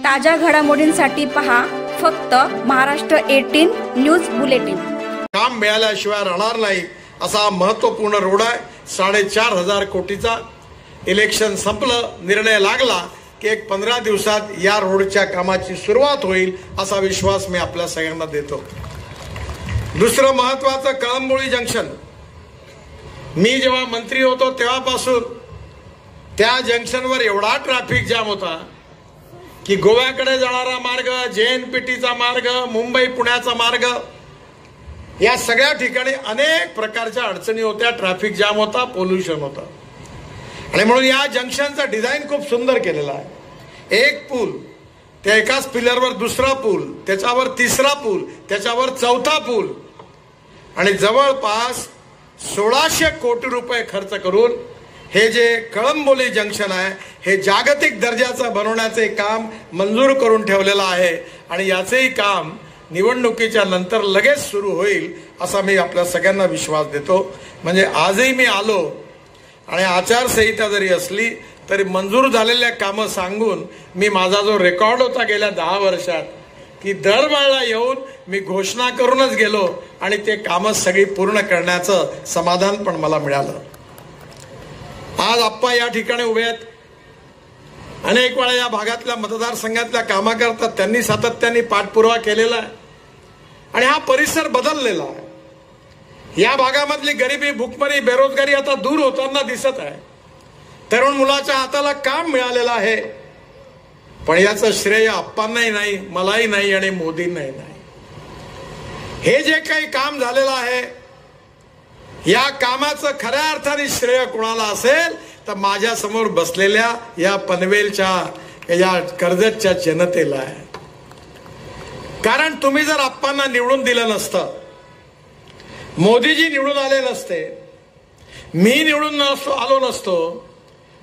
ताज्या घडामोडींसाठी पहा फक्त महाराष्ट्र 18 न्यूज बुलेटिन। काम मिळाल्याशिवाय राहणार नाही असा महत्त्वपूर्ण रोड आहे। 4.5 कोटीचा इलेक्शन संपलं, निर्णय लागला की एक 15 दिवसात या रोडच्या कामाची सुरुवात होईल असा विश्वास मी आपल्या सगळ्यांना देतो। दुसरं महत्त्वाचं कळंबोली जंक्शन। मी जेव्हा मंत्री होतो तेव्हापासून त्या जंक्शनवर एवढा ट्रॅफिक जाम होता की गोव्याकडे जाणारा मार्ग, JNPTचा मार्ग, मुंबई पुण्याचा मार्ग, या सगळ्या ठिकाणी अनेक प्रकारच्या अडचणी होत्या। ट्रॅफिक जाम होता, पोल्युशन होता, आणि म्हणून या जंक्शनचं डिझाईन खूप सुंदर केलेलं आहे। एक पूल, त्या एकाच पिलरवर दुसरा पूल, त्याच्यावर तिसरा पूल, त्याच्यावर चौथा पूल, आणि जवळपास 1600 कोटी रुपये खर्च करून हे जे कळंबोली जंक्शन आहे हे जागतिक दर्जाचं बनवण्याचे काम मंजूर करून ठेवलेलं आहे, आणि याचेही काम निवडणुकीच्या नंतर लगेच सुरू होईल असा मी आपल्या सगळ्यांना विश्वास देतो। म्हणजे आजही मी आलो आणि आचारसंहिता जरी असली तरी मंजूर झालेल्या कामं सांगून मी माझा जो रेकॉर्ड होता गेल्या 10 वर्षात की दरवेळेला येऊन मी घोषणा करूनच गेलो आणि ते कामं सगळी पूर्ण करण्याचं समाधान पण मला मिळालं। आज आप्पा या ठिकाणी उभे आहेत। अनेक वेळा या भागातल्या मतदारसंघातल्या कामाकरता त्यांनी सातत्याने पाठपुरावा केलेला आहे, आणि हा परिसर बदललेला आहे। या भागामधली गरिबी, भूकमरी, बेरोजगारी आता दूर होताना दिसत आहे। तरुण मुलाच्या हाताला काम मिळालेलं आहे, पण याचं श्रेय आप्पांनाही नाही, मलाही नाही, आणि मोदींनाही नाही। हे जे काही काम झालेलं आहे या कामाचं खऱ्या अर्थाने श्रेय कोणाला असेल तर माझ्या समोर बसलेल्या या पनवेलच्या, या कर्जतच्या जनतेला आहे। कारण तुम्ही जर आप्पांना निवडून दिलं नसतं, मोदीजी निवडून आले नसते, मी निवडून आलो नसतो,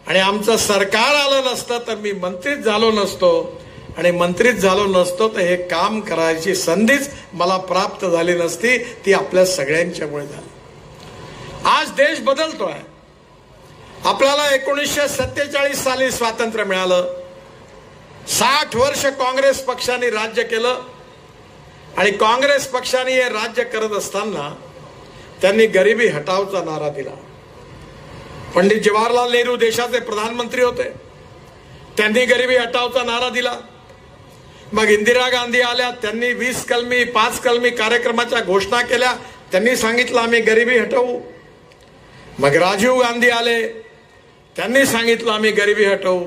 आणि आमचं सरकार आलं नसतं, तर मी मंत्रीच झालो नसतो, आणि मंत्रीच झालो नसतो तर हे काम करायची संधीच मला प्राप्त झाली नसती। ती आपल्या सगळ्यांच्यामुळे झाली। आज देश बदलतोय। आपल्याला 1947 साली स्वातंत्र्य मिळालं। 60 वर्ष काँग्रेस पक्षाने राज्य केलं, आणि काँग्रेस पक्षाने हे राज्य करत असताना त्यांनी गरिबी हटावचा नारा दिला। पंडित जवाहरलाल नेहरू देशाचे प्रधानमंत्री होते, त्यांनी गरिबी हटावचा नारा दिला। मग इंदिरा गांधी आल्या, त्यांनी 20 कलमी 5 कलमी कार्यक्रमाच्या घोषणा केल्या, त्यांनी सांगितलं आम्ही गरिबी हटवू। मग राजीव गांधी आले, त्यांनी सांगितलं आम्ही गरिबी हटवू।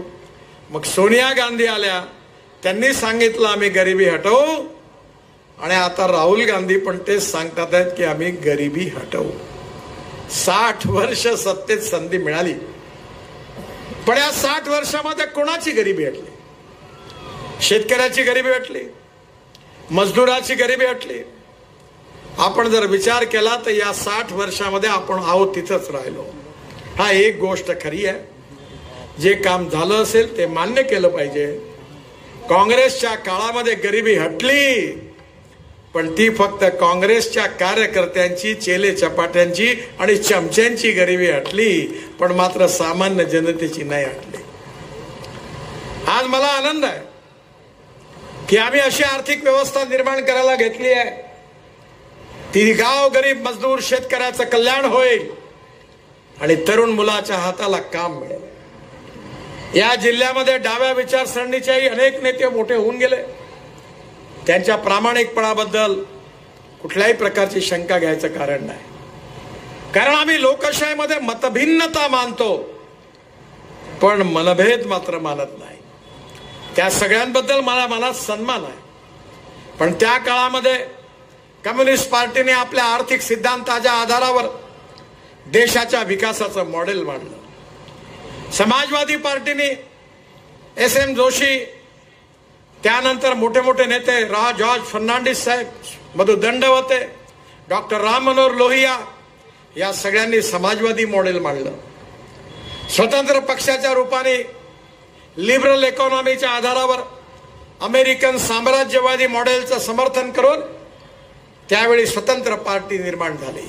मग सोनिया गांधी आल्या, त्यांनी सांगितलं आम्ही गरिबी हटवू, आणि आता राहुल गांधी पण तेच सांगतात आहेत की आम्ही गरिबी हटवू। 60 वर्ष सत्तेत संधी मिळाली, पण या 60 वर्षामध्ये कोणाची गरिबी हटली? शेतकऱ्याची गरिबी हटली, मजदुराची गरिबी हटली। आपण जर विचार केला तर या 60 वर्षामध्ये आपण आहोत तिथंच राहिलो। हा एक गोष्ट खरी आहे, जे काम झालं असेल ते मान्य केलं पाहिजे। काँग्रेसच्या काळामध्ये गरिबी हटली, पण ती फक्त काँग्रेसच्या कार्यकर्त्यांची, चेले चपाट्यांची आणि चमच्यांची गरिबी हटली, पण मात्र सामान्य जनतेची नाही हटली। आज मला आनंद आहे की आम्ही अशी आर्थिक व्यवस्था निर्माण करायला घेतली आहे ती गाव गरीब मजदूर शेतकऱ्याचं कल्याण होईल आणि तरुण मुलाच्या हाताला काम मिळेल। या जिल्ह्यामध्ये डाव्या विचारसरणीच्याही अनेक नेते मोठे होऊन गेले, त्यांच्या प्रामाणिकपणाबद्दल कुठल्याही प्रकारची शंका घ्यायचं कारण नाही। कारण आम्ही लोकशाहीमध्ये मतभिन्नता मानतो, पण मनभेद मात्र मानत नाही। त्या सगळ्यांबद्दल मला मनात सन्मान आहे, पण त्या काळामध्ये कम्युनिस्ट पार्टीने आपल्या आर्थिक सिद्धांताच्या आधारावर देशाच्या विकासाचं मॉडेल मांडलं। समाजवादी पार्टीने SM जोशी, त्यानंतर मोठे मोठे नेते जॉर्ज फर्नांडिस साहेब, मधु दंडवते, डॉक्टर राम मनोहर लोहिया, या सगळ्यांनी समाजवादी मॉडेल मांडलं। स्वतंत्र पक्षाच्या रूपाने लिबरल इकॉनॉमीच्या आधारावर अमेरिकन साम्राज्यवादी मॉडेलचं समर्थन करून त्यावेळी स्वतंत्र पार्टी निर्माण झाली,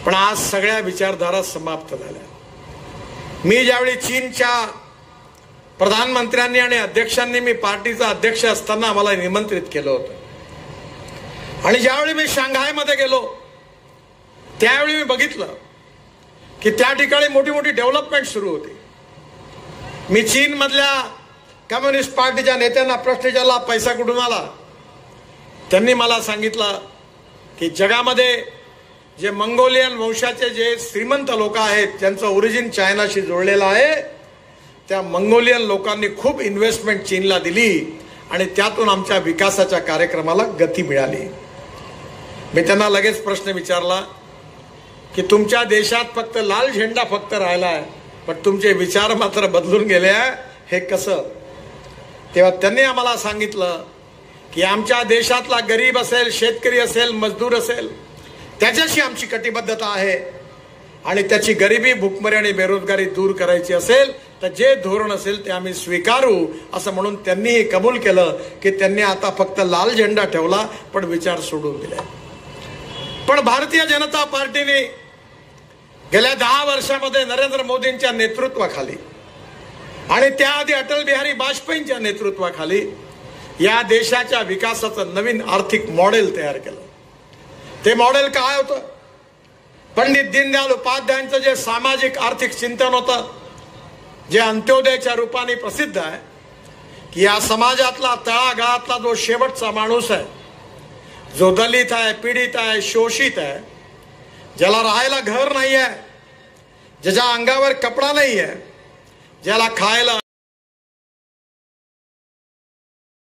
पण आज सगळ्या विचारधारा समाप्त झाल्या। मी ज्यावेळी चीनच्या प्रधानमंत्र्यांनी आणि अध्यक्षांनी मी पार्टीचा अध्यक्ष असताना आम्हाला निमंत्रित केलं होतं. आणि ज्यावेळी मी शांघायमध्ये गेलो त्यावेळी मी बघितलं की त्या ठिकाणी मोठी मोठी डेव्हलपमेंट सुरू होती. मी चीन मधल्या कम्युनिस्ट पार्टीच्या नेत्यांना प्रश्न विचारला, पैसा कुठून आला? त्यांनी मला सांगितलं की जगामध्ये जे मंगोलियन वंशाचे जे श्रीमंत लोक आहेत ज्यांचं ओरिजिन चायनाशी जोडलेलं आहे, त्या मंगोलियन लोकांनी खूप इन्व्हेस्टमेंट चीनला दिली आणि त्यातून आमच्या विकासाच्या कार्यक्रमाला गती मिळाली. मी त्यांना लगेच प्रश्न विचारला की तुमच्या देशात फक्त लाल झेंडा फक्त राहिलाय, पण तुमचे विचार मात्र बदलून गेले आहे, हे कसं? तेव्हा त्यांनी आम्हाला सांगितलं की आमच्या देशातला गरीब असेल, शेतकरी असेल, मजदूर असेल, त्याच्याशी आमची कटिबद्धता आहे आणि त्याची गरिबी, भूकमरी आणि बेरोजगारी दूर करायची असेल तर जे धोरण असेल ते आम्ही स्वीकारू, असं म्हणून त्यांनी कबूल केलं की त्यांनी आता फक्त लाल झेंडा ठेवला पण विचार सोडून दिले. पण भारतीय जनता पार्टीने गेल्या 10 वर्षामध्ये नरेंद्र मोदींच्या नेतृत्वाखाली आणि त्याआधी अटल बिहारी वाजपेयींच्या नेतृत्वाखाली या देशाच्या विकासाचं नवीन आर्थिक मॉडेल तयार केलं. ते मॉडेल काय होतं? पंडित दीनदयाल उपाध्यायांचं जे सामाजिक आर्थिक चिंतन होतं, जे अंत्योदयाच्या रूपाने प्रसिद्ध आहे, की या समाजातला तळागाळातला जो शेवटचा माणूस आहे, जो दलित आहे, पीडित आहे, शोषित आहे, ज्याला राहायला घर नाही आहे, ज्याच्या अंगावर कपडा नाही आहे, ज्याला खायला